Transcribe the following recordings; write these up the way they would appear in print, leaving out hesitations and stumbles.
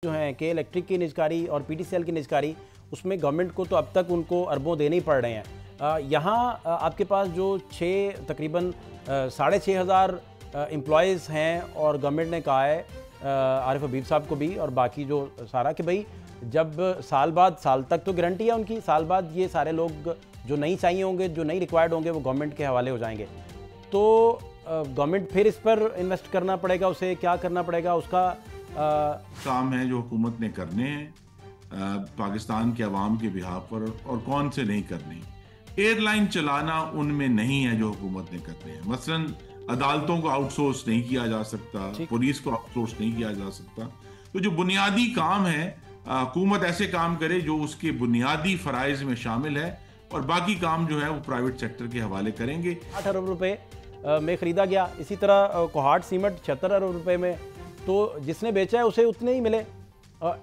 جو ہیں کہ الیکٹرک کی نجکاری اور پی ٹی سی ایل کی نجکاری، اس میں گورنمنٹ کو تو اب تک ان کو اربوں دینے ہی پڑ رہے ہیں۔ یہاں آپ کے پاس جو تقریباً 6,500 امپلائیز ہیں، اور گورنمنٹ نے کہا ہے عارف حبیب صاحب کو بھی اور باقی جو سارا کہ بھئی جب سال تک تو گارنٹی ہے ان کی، سال بعد یہ سارے لوگ جو نہیں چاہیے ہوں گے، جو نہیں ریکوائرڈ ہوں گے، وہ گورنمنٹ کے حوالے ہو جائیں گے۔ تو گورنمنٹ پھر اس پر انویسٹ کرنا پڑے گا، اسے کیا کرنا پڑے گا، اس کا کام ہے جو حکومت نے کرنے ہیں پاکستان کے عوام کے بہاف پر، اور کون سے نہیں کرنے۔ ایئر لائن چلانا ان میں نہیں ہے جو حکومت نے کرنے ہیں۔ مثلا عدالتوں کو آؤٹ سورس نہیں کیا جا سکتا، پولیس کو آؤٹ سورس نہیں کیا جا سکتا۔ تو جو بنیادی کام ہے، حکومت ایسے کام کرے جو اس کے بنیادی فرائض میں شامل ہے، اور باقی کام جو ہے وہ پرائیویٹ سیکٹر کے حوالے کریں گے۔ 8 ارب روپے میں خریدا گیا، اسی طرح کوہاٹ سیمنٹ 76 ارب روپے میں، تو جس نے بیچا ہے اسے اتنے ہی ملے۔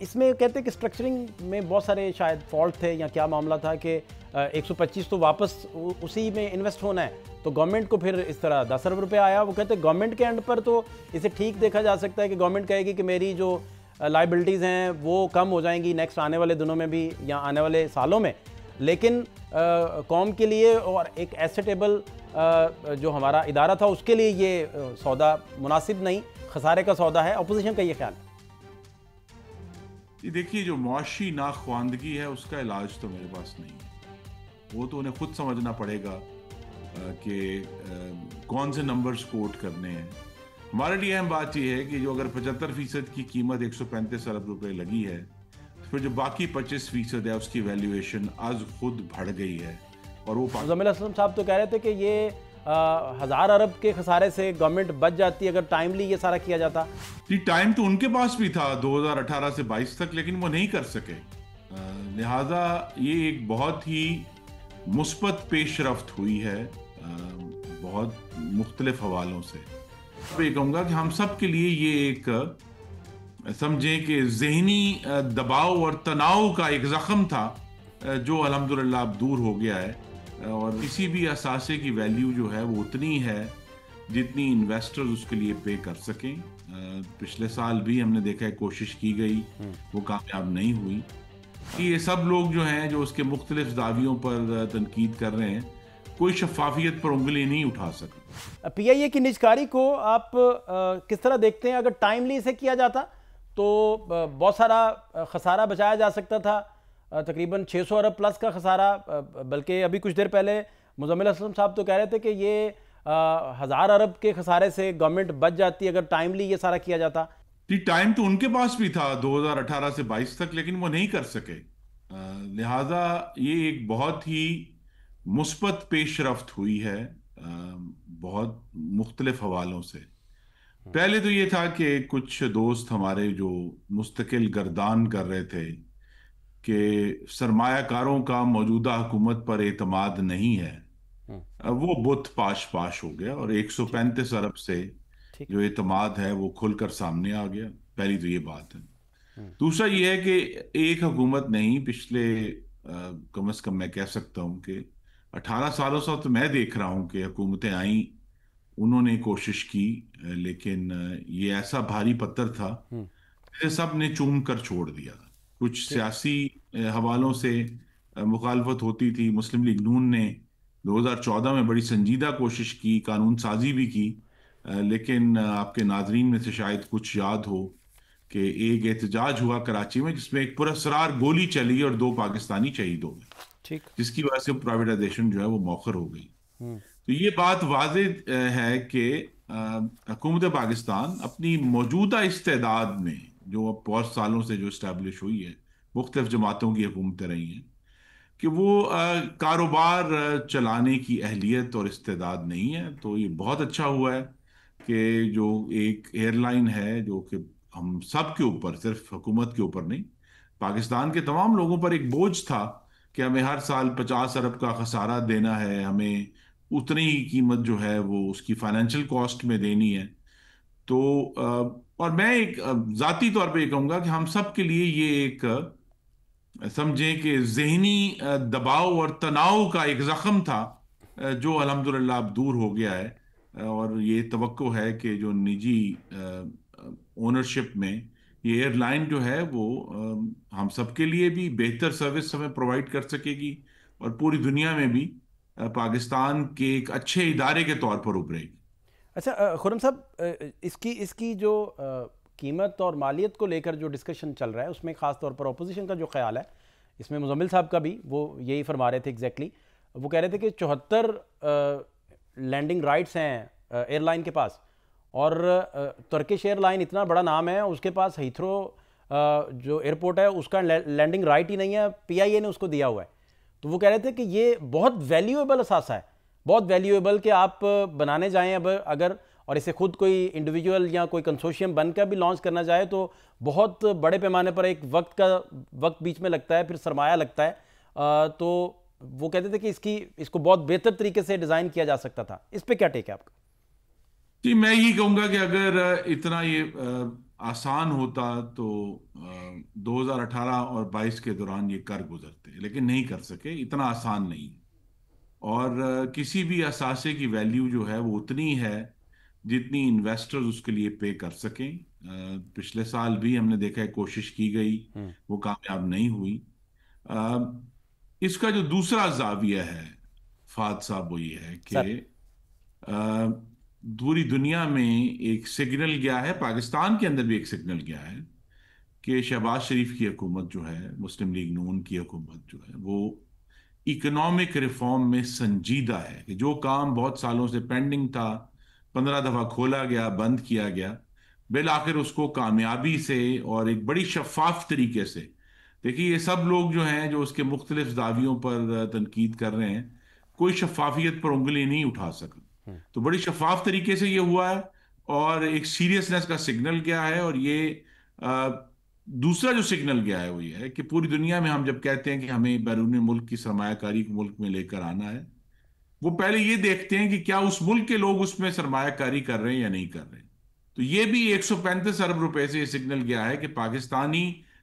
اس میں کہتے ہیں کہ سٹرکچرنگ میں بہت سارے شاید فالٹ تھے، یا کیا معاملہ تھا کہ 125 تو واپس اسی میں انویسٹ ہونا ہے، تو گورنمنٹ کو پھر اس طرح 10 ارب روپے آیا۔ وہ کہتے ہیں گورنمنٹ کے اینڈ پر تو اسے ٹھیک دیکھا جا سکتا ہے کہ گورنمنٹ کہے گی کہ میری جو لائبلٹیز ہیں وہ کم ہو جائیں گی نیکسٹ آنے والے دنوں میں بھی یا آنے والے سالوں میں، لیکن قوم کے لیے اور ایک ایسیٹیبل جو ہمارا ادارہ تھا اس کے لیے یہ سودا مناسب نہیں، خسارے کا سودا ہے۔ اپوزیشن کا یہ خیال ہے؟ دیکھیے، جو معاشی ناخواندگی ہے اس کا علاج تو میرے پاس نہیں ہے۔ وہ تو انہیں خود سمجھنا پڑے گا کہ کون سے نمبرز کوٹ کرنے ہیں۔ ہمارے لیے اہم بات یہ ہے کہ جو اگر 75% کی قیمت 135 ارب روپے لگی ہے، پھر جو باقی 25% ہے اس کی ویلیویشن از خود بڑھ گئی ہے، اور وہ مزمل اسلم صاحب تو کہہ رہے تھے کہ یہ 1000 ارب کے خسارے سے گورنمنٹ بچ جاتی اگر ٹائملی یہ سارا کیا جاتا۔ جی، ٹائم تو ان کے پاس بھی تھا 2018 سے 22 تک، لیکن وہ نہیں کر سکے۔ لہٰذا یہ ایک بہت ہی مثبت پیش رفت ہوئی ہے بہت مختلف حوالوں سے۔ میں یہ کہوں گا کہ ہم سب کے لیے یہ ایک سمجھیں کہ ذہنی دباؤ اور تناؤ کا ایک زخم تھا، جو الحمدللہ اب دور ہو گیا ہے، اور کسی بھی اثاثے کی ویلیو جو ہے وہ اتنی ہے جتنی انویسٹرز اس کے لیے پے کر سکیں۔ پچھلے سال بھی ہم نے دیکھا ہے کوشش کی گئی، وہ کامیاب نہیں ہوئی۔ یہ سب لوگ جو ہیں جو اس کے مختلف زاویوں پر تنقید کر رہے ہیں، کوئی شفافیت پر انگلی نہیں اٹھا سکا۔ پی آئی اے کی نجکاری کو آپ کس طرح دیکھتے ہیں؟ اگر ٹائملی اسے کیا جاتا تو بہت سارا خسارہ بچایا جا سکتا تھا، تقریباً 600 ارب پلس کا خسارہ۔ بلکہ ابھی کچھ دیر پہلے مزمل اسلم صاحب تو کہہ رہے تھے کہ یہ 1000 ارب کے خسارے سے گورنمنٹ بچ جاتی اگر ٹائملی یہ سارا کیا جاتا۔ جی، ٹائم تو ان کے پاس بھی تھا 2018 سے 22 تک، لیکن وہ نہیں کر سکے۔ لہٰذا یہ ایک بہت ہی مثبت پیش رفت ہوئی ہے بہت مختلف حوالوں سے۔ پہلے تو یہ تھا کہ کچھ دوست ہمارے جو مستقل گردان کر رہے تھے کہ سرمایہ کاروں کا موجودہ حکومت پر اعتماد نہیں ہے، وہ بت پاش ہو گیا، اور 135 ارب سے جو اعتماد ہے وہ کھل کر سامنے آ گیا۔ پہلی تو یہ بات ہے۔ دوسرا یہ ہے کہ ایک حکومت نہیں، پچھلے کم از کم میں کہہ سکتا ہوں کہ 18 سالوں سے تو میں دیکھ رہا ہوں کہ حکومتیں آئیں، انہوں نے کوشش کی، لیکن یہ ایسا بھاری پتھر تھا کہ سب نے چوم کر چھوڑ دیا۔ کچھ سیاسی حوالوں سے مخالفت ہوتی تھی۔ مسلم لیگ نون نے 2014 میں بڑی سنجیدہ کوشش کی، قانون سازی بھی کی، لیکن آپ کے ناظرین میں سے شاید کچھ یاد ہو کہ ایک احتجاج ہوا کراچی میں جس میں ایک پراسرار گولی چلی اور 2 پاکستانی شہید ہو گئے، جس کی وجہ سے پرائیویٹائزیشن جو ہے وہ مؤخر ہو گئی۔ تو یہ بات واضح ہے کہ حکومت پاکستان اپنی موجودہ استعداد میں، جو بہت سالوں سے جو اسٹیبلش ہوئی ہے، مختلف جماعتوں کی حکومتیں رہی ہیں، کہ وہ کاروبار چلانے کی اہلیت اور استعداد نہیں ہے۔ تو یہ بہت اچھا ہوا ہے کہ جو ایک ایئر لائن ہے جو کہ ہم سب کے اوپر، صرف حکومت کے اوپر نہیں، پاکستان کے تمام لوگوں پر ایک بوجھ تھا کہ ہمیں ہر سال 50 ارب کا خسارہ دینا ہے، ہمیں اتنی ہی قیمت جو ہے وہ اس کی فائنینشیل کاسٹ میں دینی ہے۔ تو اور میں ایک ذاتی طور پہ یہ کہوں گا کہ ہم سب کے لیے یہ ایک سمجھیں کہ ذہنی دباؤ اور تناؤ کا ایک زخم تھا، جو الحمدللہ اب دور ہو گیا ہے، اور یہ توقع ہے کہ جو نجی اونرشپ میں یہ ایئر لائن جو ہے وہ ہم سب کے لیے بھی بہتر سروس ہمیں پرووائڈ کر سکے گی، اور پوری دنیا میں بھی پاکستان کے ایک اچھے ادارے کے طور پر ابھرے گی۔ اچھا خرم صاحب، اس کی جو قیمت اور مالیت کو لے کر جو ڈسکشن چل رہا ہے، اس میں خاص طور پر اپوزیشن کا جو خیال ہے، اس میں مزمل صاحب کا بھی وہ یہی فرما رہے تھے ایگزیکٹلی، وہ کہہ رہے تھے کہ 74 لینڈنگ رائٹس ہیں ایئر لائن کے پاس، اور ترکش ایئر لائن اتنا بڑا نام ہے، اس کے پاس ہیتھرو جو ایئرپورٹ ہے اس کا لینڈنگ رائٹ ہی نہیں ہے، پی آئی اے نے اس کو دیا ہوا ہے۔ تو وہ کہہ رہے تھے کہ یہ بہت ویلیویبل اثاثہ ہے، بہت ویلیویبل، کہ آپ بنانے جائیں اب اگر، اور اسے خود کوئی انڈیویجول یا کوئی کنسورشیم بن کر بھی لانچ کرنا چاہے تو بہت بڑے پیمانے پر ایک وقت بیچ میں لگتا ہے، پھر سرمایہ لگتا ہے۔ تو وہ کہتے تھے کہ اس کو بہت بہتر طریقے سے ڈیزائن کیا جا سکتا تھا۔ اس پہ کیا ٹیک ہے آپ کا؟ جی میں یہی کہوں گا کہ اگر اتنا یہ آسان ہوتا تو 2018 اور 22 کے دوران یہ کر گزرتے، لیکن نہیں کر سکے، اتنا آسان نہیں۔ اور کسی بھی اثاثے کی ویلیو جو ہے وہ اتنی ہے جتنی انویسٹرز اس کے لیے پے کر سکیں۔ پچھلے سال بھی ہم نے دیکھا ہے کوشش کی گئی، وہ کامیاب نہیں ہوئی۔ اس کا جو دوسرا زاویہ ہے فہد صاحب، وہ یہ ہے سر، کہ پوری دنیا میں ایک سگنل گیا ہے، پاکستان کے اندر بھی ایک سگنل گیا ہے کہ شہباز شریف کی حکومت جو ہے، مسلم لیگ نون کی حکومت جو ہے، وہ اکنامک ریفارم میں سنجیدہ ہے، کہ جو کام بہت سالوں سے پینڈنگ تھا، 15 دفعہ کھولا گیا، بند کیا گیا، بالآخر اس کو کامیابی سے اور ایک بڑی شفاف طریقے سے، دیکھیے یہ سب لوگ جو ہیں جو اس کے مختلف زاویوں پر تنقید کر رہے ہیں، کوئی شفافیت پر انگلی نہیں اٹھا سکا۔ تو بڑی شفاف طریقے سے یہ ہوا ہے، اور ایک سیریسنس کا سگنل گیا ہے۔ اور یہ دوسرا جو سگنل گیا ہے وہ یہ ہے کہ پوری دنیا میں ہم جب کہتے ہیں کہ ہمیں بیرون ملک کی سرمایہ کاری کو ملک میں لے کر آنا ہے، وہ پہلے یہ دیکھتے ہیں کہ کیا اس ملک کے لوگ اس میں سرمایہ کاری کر رہے ہیں یا نہیں کر رہے ہیں۔ تو یہ بھی 135 ارب روپے سے یہ سگنل گیا ہے کہ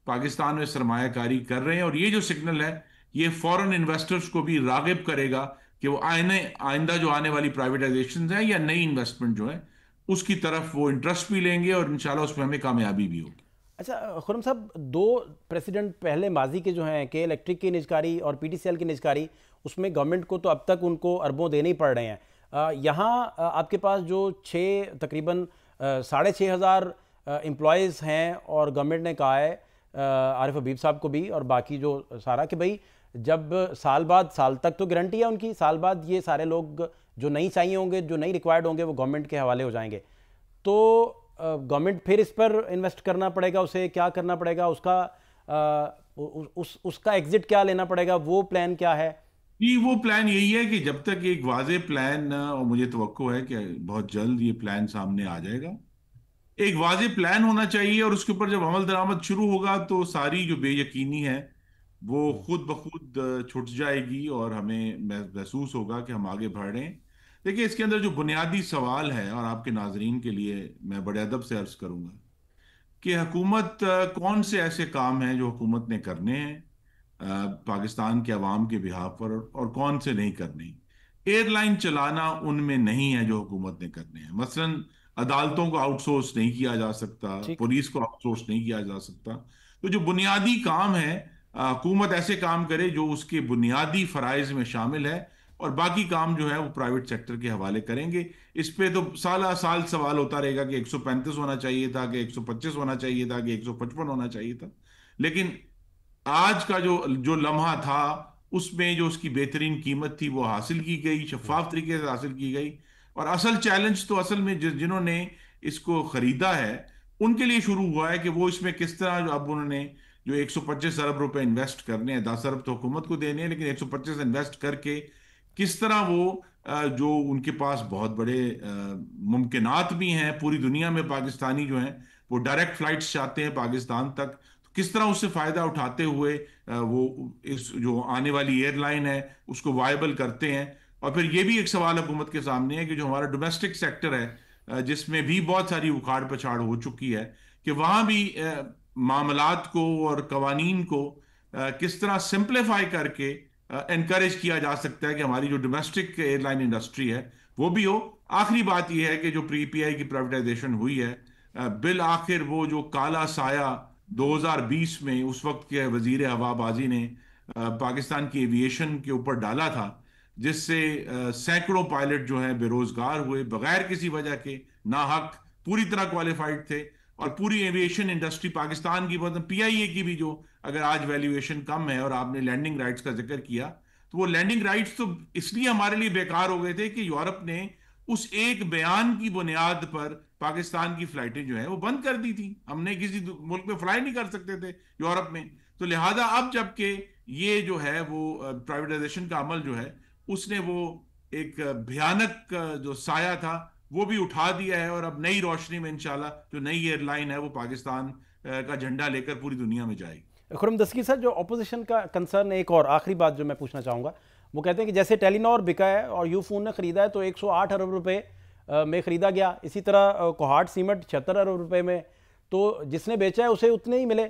پاکستان میں سرمایہ کاری کر رہے ہیں، اور یہ جو سگنل ہے یہ فورن انویسٹرز کو بھی راغب کرے گا کہ وہ آئندہ جو آنے والی پرائیویٹائزیشنز ہیں یا نئی انویسٹمنٹ جو ہے اس کی طرف وہ انٹرسٹ بھی لیں گے، اور انشاءاللہ اس میں ہمیں کامیابی بھی ہوگی۔ اچھا خرم صاحب، 2 پریسیڈنٹ پہلے ماضی کے جو ہیں، کے الیکٹرک کی نجکاری اور پی ٹی سی ایل کی نجکاری، اس میں گورنمنٹ کو تو اب تک ان کو اربوں دینے ہی پڑ رہے ہیں۔ یہاں آپ کے پاس جو تقریباً 6,500 امپلائیز ہیں، اور گورنمنٹ نے کہا ہے عارف حبیب صاحب کو بھی اور باقی جو سارا، کہ بھئی جب سال تک تو گارنٹی ہے ان کی، سال بعد یہ سارے لوگ جو نہیں چاہیے ہوں گے، جو نہیں ریکوائرڈ ہوں گے، وہ گورنمنٹ کے حوالے ہو جائیں گے۔ تو گورنمنٹ پھر اس پر انویسٹ کرنا پڑے گا، اسے کیا کرنا پڑے گا، اس کا ایگزٹ کیا لینا پڑے گا، وہ پلان کیا ہے؟ جی وہ پلان یہی ہے کہ جب تک ایک واضح پلان، اور مجھے توقع ہے کہ بہت جلد یہ پلان سامنے آ جائے گا، ایک واضح پلان ہونا چاہیے، اور اس کے اوپر جب عمل درآمد شروع ہوگا تو ساری جو بے یقینی ہے وہ خود بخود چھٹ جائے گی، اور ہمیں محسوس ہوگا کہ ہم آگے بڑھ رہے ہیں۔ دیکھیے اس کے اندر جو بنیادی سوال ہے، اور آپ کے ناظرین کے لیے میں بڑے ادب سے عرض کروں گا کہ حکومت کون سے ایسے کام ہیں جو حکومت نے کرنے ہیں پاکستان کے عوام کے بہاف پر، اور کون سے نہیں کرنے۔ ایئر لائن چلانا ان میں نہیں ہے جو حکومت نے کرنے ہیں۔ مثلا عدالتوں کو آؤٹ سورس نہیں کیا جا سکتا، ٹھیک۔ پولیس کو آؤٹ سورس نہیں کیا جا سکتا۔ تو جو بنیادی کام ہے، حکومت ایسے کام کرے جو اس کے بنیادی فرائض میں شامل ہے، اور باقی کام جو ہے وہ پرائیویٹ سیکٹر کے حوالے کریں گے۔ اس پہ تو سالہ سال سوال ہوتا رہے گا کہ 135 ہونا چاہیے تھا، کہ 125 ہونا چاہیے تھا، کہ 155 ہونا چاہیے تھا۔ لیکن آج کا جو لمحہ تھا، اس میں جو اس کی بہترین قیمت تھی وہ حاصل کی گئی، شفاف طریقے سے حاصل کی گئی۔ اور اصل چیلنج تو اصل میں جنہوں نے اس کو خریدا ہے ان کے لیے شروع ہوا ہے، کہ وہ اس میں کس طرح، جو اب انہوں نے جو 125 ارب روپے انویسٹ کرنے ہیں، 10 ارب تو حکومت کو دینے ہیں، لیکن 125 انویسٹ کر کے کس طرح وہ جو ان کے پاس بہت بڑے ممکنات بھی ہیں، پوری دنیا میں پاکستانی جو ہیں وہ ڈائریکٹ فلائٹس چاہتے ہیں پاکستان تک، تو کس طرح اس سے فائدہ اٹھاتے ہوئے وہ اس جو آنے والی ایئر لائن ہے اس کو وائبل کرتے ہیں۔ اور پھر یہ بھی ایک سوال حکومت کے سامنے ہے کہ جو ہمارا ڈومیسٹک سیکٹر ہے، جس میں بھی بہت ساری اکھاڑ پچھاڑ ہو چکی ہے، کہ وہاں بھی معاملات کو اور قوانین کو کس طرح سمپلیفائی کر کے انکریج کیا جا سکتا ہے کہ ہماری جو ڈومیسٹک ایئر لائن انڈسٹری ہے وہ بھی ہو۔ آخری بات یہ ہے کہ جو پی آئی کی پرائیویٹائزیشن ہوئی ہے، بالآخر وہ جو کالا سایہ 2020 میں اس وقت کے وزیر ہوا بازی نے پاکستان کی ایویشن کے اوپر ڈالا تھا، جس سے سینکڑوں پائلٹ جو ہیں بے روزگار ہوئے بغیر کسی وجہ کے، ناحق، پوری طرح کوالیفائڈ تھے، اور پوری ایویشن انڈسٹری پاکستان کی، مطلب پی آئی اے کی بھی، جو اگر آج ویلیویشن کم ہے، اور آپ نے لینڈنگ رائٹس کا ذکر کیا، تو وہ لینڈنگ رائٹس تو اس لیے ہمارے لیے بیکار ہو گئے تھے کہ یورپ نے اس ایک بیان کی بنیاد پر پاکستان کی فلائٹیں جو ہیں وہ بند کر دی تھی، ہم نے کسی ملک میں فلائی نہیں کر سکتے تھے یورپ میں۔ تو لہٰذا اب جب کہ یہ جو ہے وہ پرائیویٹائزیشن کا عمل جو ہے، اس نے وہ ایک بھیانک جو سایہ تھا وہ بھی اٹھا دیا ہے، اور اب نئی روشنی میں انشاءاللہ جو نئی ایئر لائن ہے وہ پاکستان کا جھنڈا لے کر پوری دنیا میں جائے گی۔ خرم دستگیر صاحب، جو اپوزیشن کا کنسرن ہے، ایک اور آخری بات جو میں پوچھنا چاہوں گا، وہ کہتے ہیں کہ جیسے ٹیلی نار بکا ہے اور یو فون نے خریدا ہے تو 108 ارب روپے میں خریدا گیا، اسی طرح کوہاٹ سیمنٹ 76 ارب روپے میں، تو جس نے بیچا ہے اسے اتنے ہی ملے۔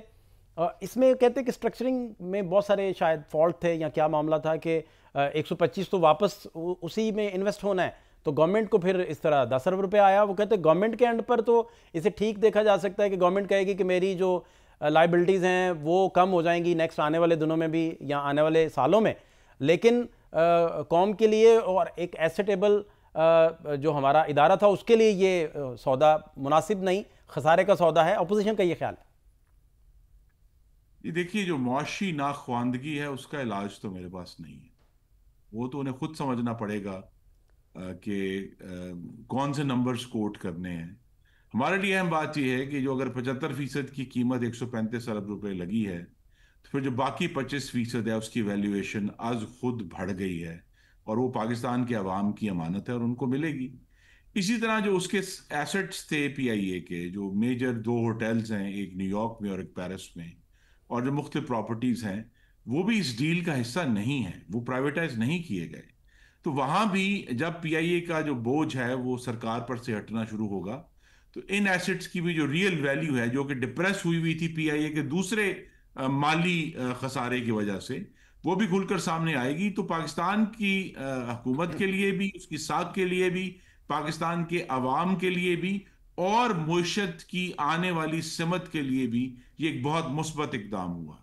اس میں کہتے ہیں کہ سٹرکچرنگ میں بہت سارے شاید فالٹ تھے یا کیا معاملہ تھا کہ 125 تو واپس اسی میں انویسٹ ہونا ہے، تو گورنمنٹ کو پھر اس طرح 10 ارب روپے آیا۔ وہ کہتے ہیں گورنمنٹ کے اینڈ پر تو اسے ٹھیک دیکھا جا سکتا ہے کہ گورنمنٹ کہے گی کہ میری جو لائبلٹیز ہیں وہ کم ہو جائیں گی نیکسٹ آنے والے دنوں میں بھی یا آنے والے سالوں میں، لیکن قوم کے لیے اور ایک ایسیٹیبل جو ہمارا ادارہ تھا اس کے لیے یہ سودا مناسب نہیں، خسارے کا سودا ہے۔ اپوزیشن کا یہ خیال ہے؟ یہ دیکھیے، جو معاشی ناخواندگی ہے اس کا علاج تو میرے پاس نہیں ہے، وہ تو انہیں خود سمجھنا پڑے گا کہ کون سے نمبرز کوٹ کرنے ہیں۔ ہمارے لیے اہم بات یہ ہے کہ جو اگر 75% کی قیمت 135 ارب روپے لگی ہے، تو پھر جو باقی 25% ہے اس کی ویلیویشن از خود بڑھ گئی ہے، اور وہ پاکستان کے عوام کی امانت ہے اور ان کو ملے گی۔ اسی طرح جو اس کے ایسٹس تھے پی آئی اے کے، جو میجر 2 ہوٹلز ہیں، ایک نیو یارک میں اور ایک پیرس میں، اور جو مختلف پراپرٹیز ہیں، وہ بھی اس ڈیل کا حصہ نہیں ہیں، وہ پرائیویٹائز نہیں کیے گئے۔ تو وہاں بھی جب پی آئی اے کا جو بوجھ ہے وہ سرکار پر سے ہٹنا شروع ہوگا، تو ان ایسٹس کی بھی جو ریئل ویلیو ہے، جو کہ ڈپریس ہوئی تھی پی آئی اے کے دوسرے مالی خسارے کی وجہ سے، وہ بھی کھل کر سامنے آئے گی۔ تو پاکستان کی حکومت کے لیے بھی، اس کی ساکھ کے لیے بھی، پاکستان کے عوام کے لیے بھی، اور معیشت کی آنے والی سمت کے لیے بھی یہ ایک بہت مثبت اقدام ہوا۔